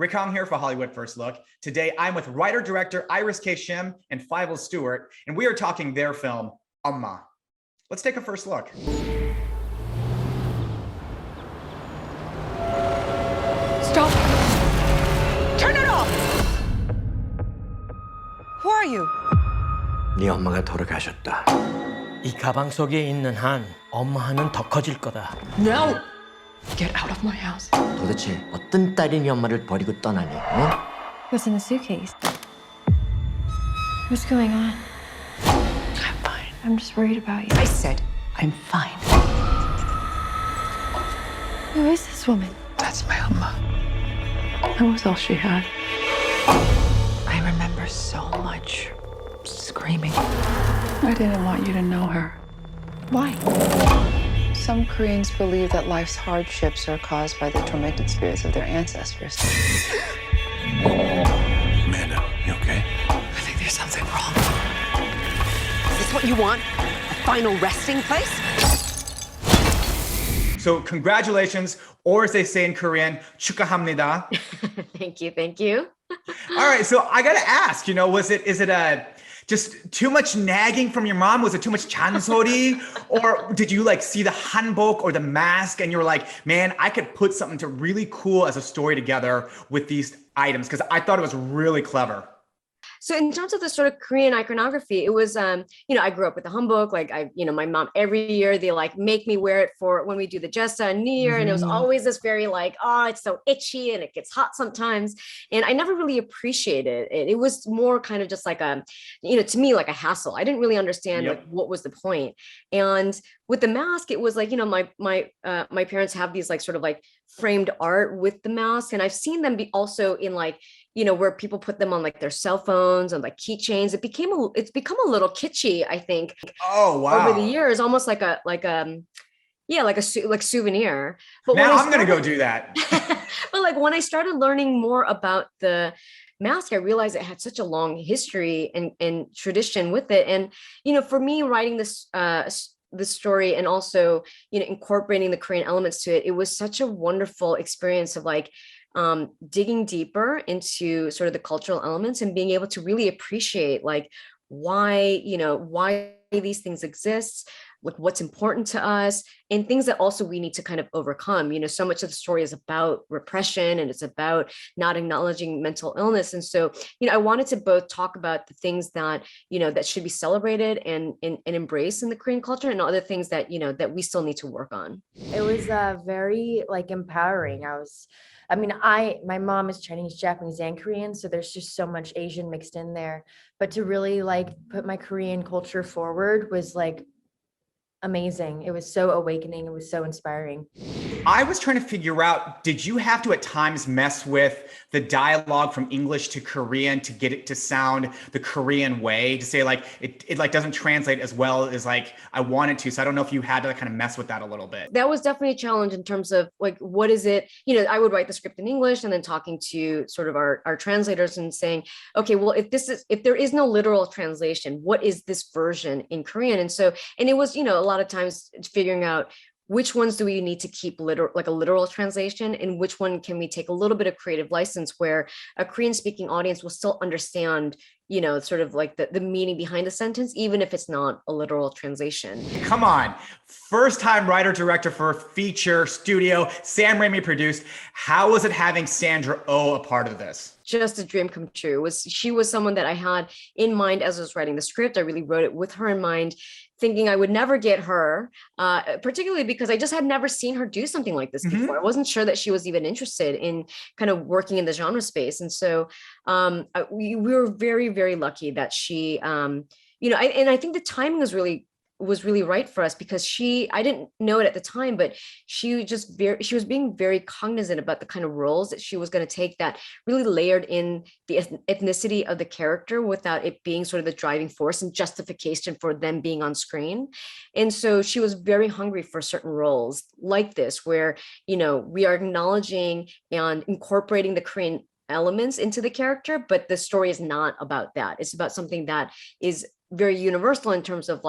Rikong here for Hollywood First Look. Today, I'm with writer-director Iris K. Shim and Fivel Stewart, and we are talking their film, Umma. Let's take a first look. Stop! Turn it off! Who are you? 네 엄마가 돌아가셨다. 이 가방 속에 있는 한 엄마는 더 커질 거다. No! Get out of my house. 도대체 어떤 딸이 네 엄마를 버리고 떠나니? 어? What's in the suitcase? What's going on? I'm fine. I'm just worried about you. I said I'm fine. Who is this woman? That's my Umma. That was all she had. I remember so much screaming. I didn't want you to know her. Why? Some Koreans believe that life's hardships are caused by the tormented spirits of their ancestors. Amanda, you okay? I think there's something wrong. Is this what you want? A final resting place? So congratulations, or as they say in Korean, 축하합니다. Thank you, thank you. All right, so I gotta ask, is it just too much nagging from your mom? Was it too much chansori? Or did you see the hanbok or the mask and you were like, man, I could put something to really cool as a story together with these items? Because I thought it was really clever. So in terms of the sort of Korean iconography, it was, I grew up with the hanbok. My mom, every year they make me wear it for when we do the jesta and New Year. And it was always this very it's so itchy and it gets hot sometimes. And I never really appreciated it. It was more kind of just to me, like a hassle. I didn't really understand what was the point. And with the mask, it was my parents have these framed art with the mask. And I've seen them be also in where people put them on their cell phones and keychains. It's become a little kitschy, I think. Oh wow! Over the years, almost like a souvenir. But now I'm gonna go do that. But when I started learning more about the mask, I realized it had such a long history and tradition with it. And for me, writing this story and also incorporating the Korean elements to it, it was such a wonderful experience of digging deeper into sort of the cultural elements and being able to really appreciate why these things exist, what's important to us, and things that also we need to kind of overcome. So much of the story is about repression and it's about not acknowledging mental illness. And so, I wanted to both talk about the things that, that should be celebrated and embraced in the Korean culture, and other things that, that we still need to work on. It was very empowering. My mom is Chinese, Japanese, and Korean, so there's just so much Asian mixed in there. But to really put my Korean culture forward was amazing. It was so awakening. It was so inspiring. I was trying to figure out, did you have to at times mess with the dialogue from English to Korean to get it to sound the Korean way, to say it doesn't translate as well as I wanted to? So I don't know if you had to kind of mess with that a little bit. That was definitely a challenge in terms of what is it? I would write the script in English and then talking to sort of our translators and saying, okay, well, if there is no literal translation, what is this version in Korean? And it was, a lot of times figuring out which ones do we need to keep a literal translation, and which one can we take a little bit of creative license where a Korean speaking audience will still understand, sort of the meaning behind the sentence, even if it's not a literal translation. Come on. First time writer director for a feature studio, Sam Raimi produced. How was it having Sandra Oh a part of this? Just a dream come true. She was someone that I had in mind as I was writing the script. I really wrote it with her in mind, thinking I would never get her, particularly because I just had never seen her do something like this before. I wasn't sure that she was even interested in kind of working in the genre space. And so we were very, very lucky that she, and I think the timing was really right for us, because I didn't know it at the time, but she was being very cognizant about the kind of roles that she was going to take that really layered in the ethnicity of the character without it being sort of the driving force and justification for them being on screen. And so she was very hungry for certain roles like this, where, we are acknowledging and incorporating the Korean elements into the character, but the story is not about that. It's about something that is very universal in terms of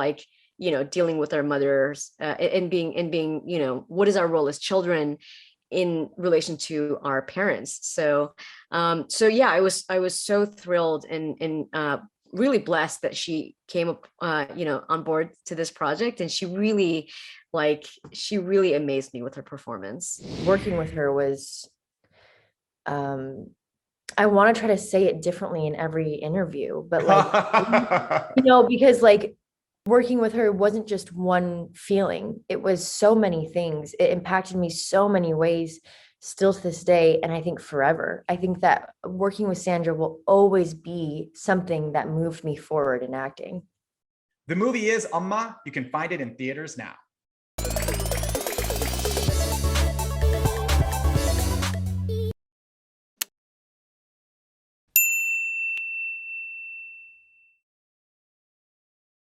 dealing with our mothers and being, what is our role as children in relation to our parents. So yeah, I was so thrilled and really blessed that she came up on board to this project, and she really amazed me with her performance. Working with her was, I want to try to say it differently in every interview, but like, because like working with her wasn't just one feeling. It was so many things. It impacted me so many ways still to this day. And I think forever. I think that working with Sandra will always be something that moved me forward in acting. The movie is Umma. You can find it in theaters now.